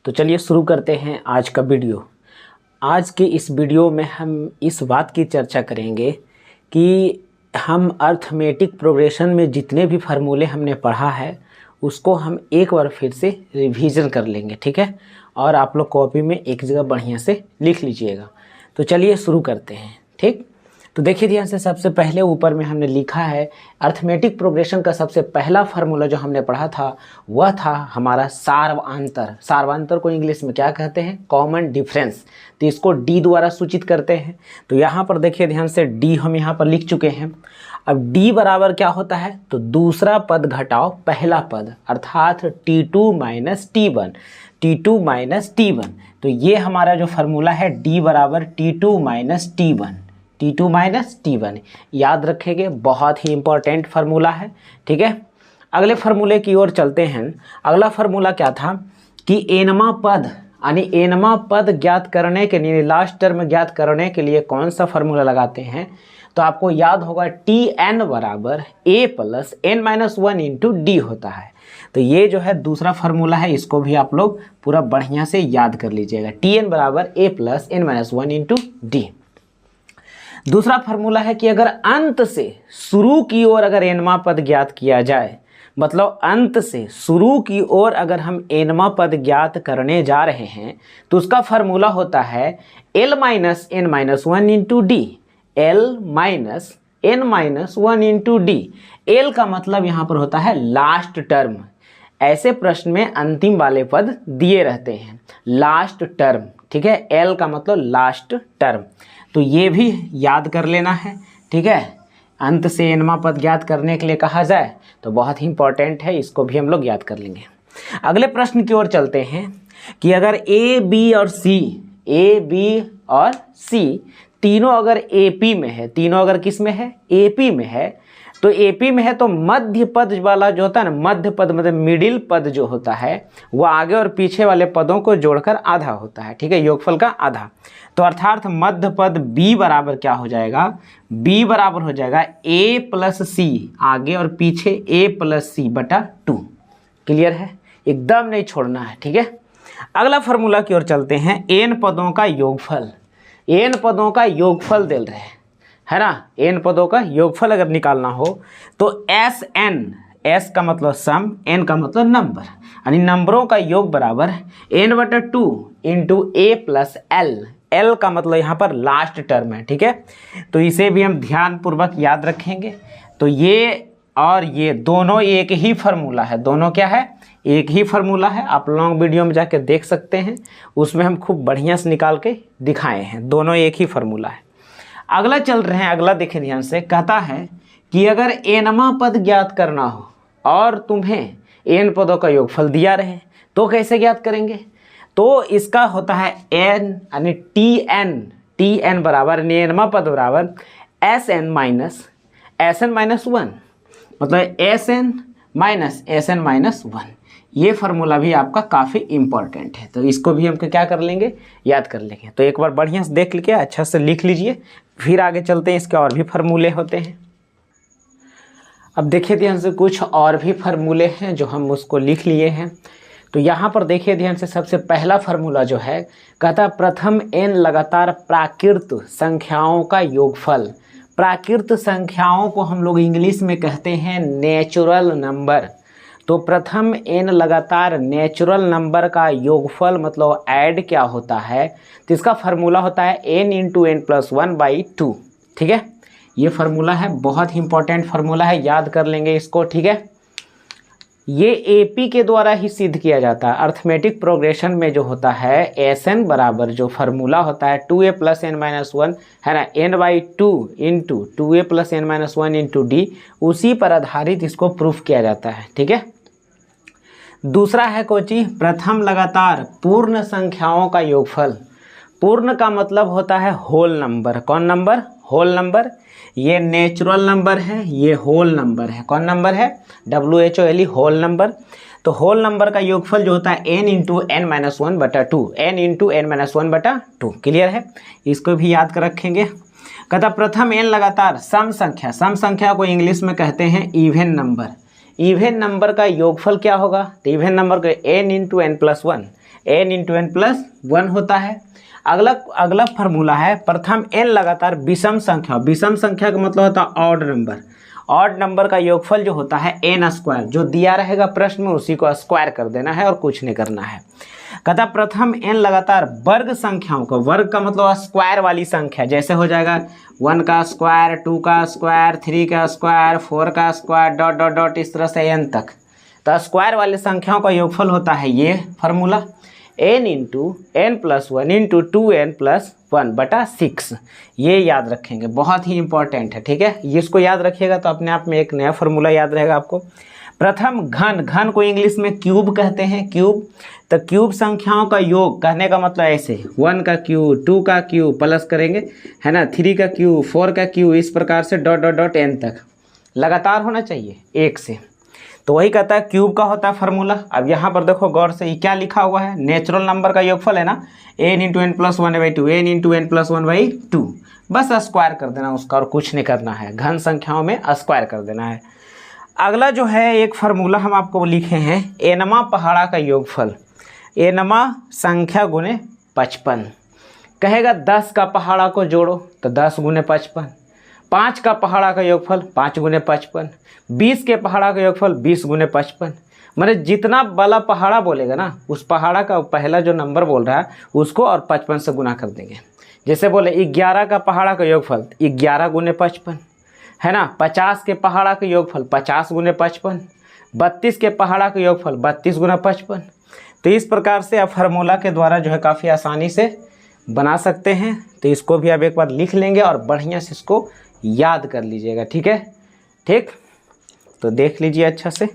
तो चलिए शुरू करते हैं आज का वीडियो। आज के इस वीडियो में हम इस बात की चर्चा करेंगे कि हम अर्थमेटिक प्रोग्रेशन में जितने भी फार्मूले हमने पढ़ा है उसको हम एक बार फिर से रिवीजन कर लेंगे, ठीक है। और आप लोग कॉपी में एक जगह बढ़िया से लिख लीजिएगा। तो चलिए शुरू करते हैं, ठीक। तो देखिए ध्यान से, सबसे पहले ऊपर में हमने लिखा है अर्थमेटिक प्रोग्रेशन का सबसे पहला फार्मूला जो हमने पढ़ा था वह था हमारा सार्वंतर। सार्वंतर को इंग्लिश में क्या कहते हैं? Common difference. तो इसको डी द्वारा सूचित करते हैं। तो यहाँ पर देखिए ध्यान से, डी हम यहाँ पर लिख चुके हैं। अब डी बराबर क्या होता है? तो दूसरा पद घटाओ पहला पद, अर्थात T2 minus T1, T2 minus T1। तो ये हमारा जो फार्मूला है डी बराबर T2 minus T1, T2 minus T1 याद रखेंगे, बहुत ही इंपॉर्टेंट फार्मूला है, ठीक है। अगले फार्मूले की ओर चलते हैं। अगला फार्मूला क्या था कि एनमा पद यानी एनमा पद ज्ञात करने के लिए, लास्ट टर्म ज्ञात करने के लिए कौन सा फार्मूला लगाते हैं? तो आपको याद होगा Tn बराबर a plus n minus 1 into D होता है। तो ये जो है दूसरा फार्मूला है, इसको भी आप लोग पूरा बढ़िया से याद कर लीजिएगा। Tn बराबर a plus n minus 1 into D. दूसरा फार्मूला है कि अगर अंत से शुरू की ओर अगर एनमा पद ज्ञात किया जाए, मतलब अंत से शुरू की ओर अगर हम एनमा पद ज्ञात करने जा रहे हैं तो उसका फार्मूला होता है L minus n minus 1 into D. L minus n minus 1 into D. L का मतलब यहाँ पर होता है लास्ट टर्म। ऐसे प्रश्न में अंतिम वाले पद दिए रहते हैं, लास्ट टर्म, ठीक है। L का मतलब लास्ट टर्म। तो ये भी याद कर लेना है, ठीक है। अंत से एनमा पद ज्ञात करने के लिए कहा जाए तो बहुत ही इंपॉर्टेंट है, इसको भी हम लोग याद कर लेंगे। अगले प्रश्न की ओर चलते हैं कि अगर ए बी और सी तीनों अगर एपी में है, तीनों अगर किस में है? एपी में है। तो एपी में है तो मध्य पद वाला जो होता है ना, मध्य पद मतलब मिडिल पद जो होता है वो आगे और पीछे वाले पदों को जोड़कर आधा होता है, ठीक है, योगफल का आधा। तो अर्थात मध्य पद b बराबर क्या हो जाएगा? b बराबर हो जाएगा a प्लस सी, आगे और पीछे a प्लस सी बटा 2। क्लियर है? एकदम नहीं छोड़ना है, ठीक है। अगला फार्मूला की ओर चलते हैं। n पदों का योगफल, n पदों का योगफल दे रहे हैं, है ना। n पदों का योगफल अगर निकालना हो तो Sn, S का मतलब सम, n का मतलब नंबर, यानी नंबरों का योग बराबर n बटा 2 into a plus l। L का मतलब यहाँ पर लास्ट टर्म है, ठीक है। तो इसे भी हम ध्यानपूर्वक याद रखेंगे। तो ये और ये दोनों एक ही फार्मूला है, दोनों क्या है? एक ही फार्मूला है। आप लॉन्ग वीडियो में जाके देख सकते हैं, उसमें हम खूब बढ़िया से निकाल के दिखाए हैं, दोनों एक ही फार्मूला है। अगला चल रहे हैं, अगला देखें ध्यान से, कहता है कि अगर एनमा पद ज्ञात करना हो और तुम्हें एन पदों का योगफल दिया रहे तो कैसे ज्ञात करेंगे? तो इसका होता है n यानी Tn बराबर एनमा पद बराबर Sn माइनस 1, मतलब Sn माइनस Sn माइनस 1। ये फार्मूला भी आपका काफ़ी इंपॉर्टेंट है, तो इसको भी हम क्या कर लेंगे? याद कर लेंगे। तो एक बार बढ़िया से देख लीजिए, अच्छा से लिख लीजिए, फिर आगे चलते हैं। इसके और भी फार्मूले होते हैं। अब देखिए ध्यान से, कुछ और भी फार्मूले हैं जो हम उसको लिख लिए हैं। तो यहाँ पर देखिए ध्यान से, सबसे पहला फार्मूला जो है कहता है प्रथम n लगातार प्राकृत संख्याओं का योगफल। प्राकृत संख्याओं को हम लोग इंग्लिश में कहते हैं नेचुरल नंबर। तो प्रथम n लगातार नेचुरल नंबर का योगफल मतलब ऐड क्या होता है? तो इसका फार्मूला होता है n इंटू n प्लस 1/2, ठीक है। ये फार्मूला है, बहुत ही इंपॉर्टेंट फार्मूला है, याद कर लेंगे इसको, ठीक है। ये एपी के द्वारा ही सिद्ध किया जाता है। अर्थमेटिक प्रोग्रेशन में जो होता है Sn बराबर जो फार्मूला होता है 2a प्लस n माइनस 1, है ना, n/2 into 2a plus n minus 1 into D, उसी पर आधारित इसको प्रूफ किया जाता है, ठीक है। दूसरा है कोची प्रथम लगातार पूर्ण संख्याओं का योगफल। पूर्ण का मतलब होता है होल नंबर। कौन नंबर? Whole number. ये नेचुरल नंबर है, ये होल नंबर है। कौन नंबर है? WHOLE, whole number. तो होल नंबर का योगफल जो होता है n इंटू n माइनस 1 बटा 2, n इंटू n माइनस 1 बटा 2। क्लियर है? इसको भी याद कर रखेंगे। कहता प्रथम n लगातार सम संख्या, सम संख्या को इंग्लिश में कहते हैं इवन नंबर। इवन नंबर का योगफल क्या होगा, तो इवन नंबर का n into n plus one, n into n plus one होता है। अगला फार्मूला है प्रथम n लगातार विषम संख्या, विषम संख्या का मतलब होता है ऑड नंबर, ऑड नंबर का योगफल जो होता है n स्क्वायर, जो दिया रहेगा प्रश्न में उसी को स्क्वायर कर देना है और कुछ नहीं करना है। कहता प्रथम n लगातार वर्ग संख्याओं का, वर्ग का मतलब स्क्वायर वाली संख्या, जैसे हो जाएगा 1 का स्क्वायर, 2 का स्क्वायर, 3 का स्क्वायर, 4 का स्क्वायर, डॉट डॉट डॉट इस तरह से n तक। तो स्क्वायर वाले संख्याओं का योगफल होता है ये formula n into n plus one into 2n plus 1 बटा 6। ये याद रखेंगे, बहुत ही इंपॉर्टेंट है, ठीक है। इसको याद रखिएगा तो अपने आप में एक नया फार्मूला याद रहेगा आपको। प्रथम घन, घन को इंग्लिश में क्यूब कहते हैं, क्यूब। तो क्यूब संख्याओं का योग कहने का मतलब ऐसे 1 का क्यूब, 2 का क्यूब प्लस करेंगे, है ना, 3 का क्यूब, 4 का क्यूब, इस प्रकार से डॉट डॉट डॉट n तक लगातार होना चाहिए एक से। तो वही कहता है क्यूब का होता है फार्मूला। अब यहाँ पर देखो गौर से, ये क्या लिखा हुआ है, नेचुरल नंबर का योगफल है ना, n into n plus one by two, n into n plus one by two, बस स्क्वायर कर देना उसका और कुछ नहीं करना है, घन संख्याओं में स्क्वायर कर देना है। अगला जो है एक फार्मूला हम आपको लिखे हैं एनमा पहाड़ा का योगफल, एनमा संख्या गुने 55। कहेगा 10 का पहाड़ा को जोड़ो तो 10 गुने 55, 5 का पहाड़ा का योगफल 5 गुने 55, 20 के पहाड़ा का योगफल 20 गुने 55। मतलब जितना बड़ा पहाड़ा बोलेगा ना, उस पहाड़ा का पहला जो नंबर बोल रहा है उसको और 55 से गुना कर देंगे। जैसे बोले 11 का पहाड़ा का योगफल 11 गुने 55, है ना। 50 के पहाड़ा का योगफल 50 गुने 55, 32 के पहाड़ा का योगफल 32 गुना 55। तो इस प्रकार से आप फार्मूला के द्वारा जो है काफ़ी आसानी से बना सकते हैं। तो इसको भी आप एक बार लिख लेंगे और बढ़िया से इसको याद कर लीजिएगा, ठीक है। ठीक, तो देख लीजिए अच्छा से।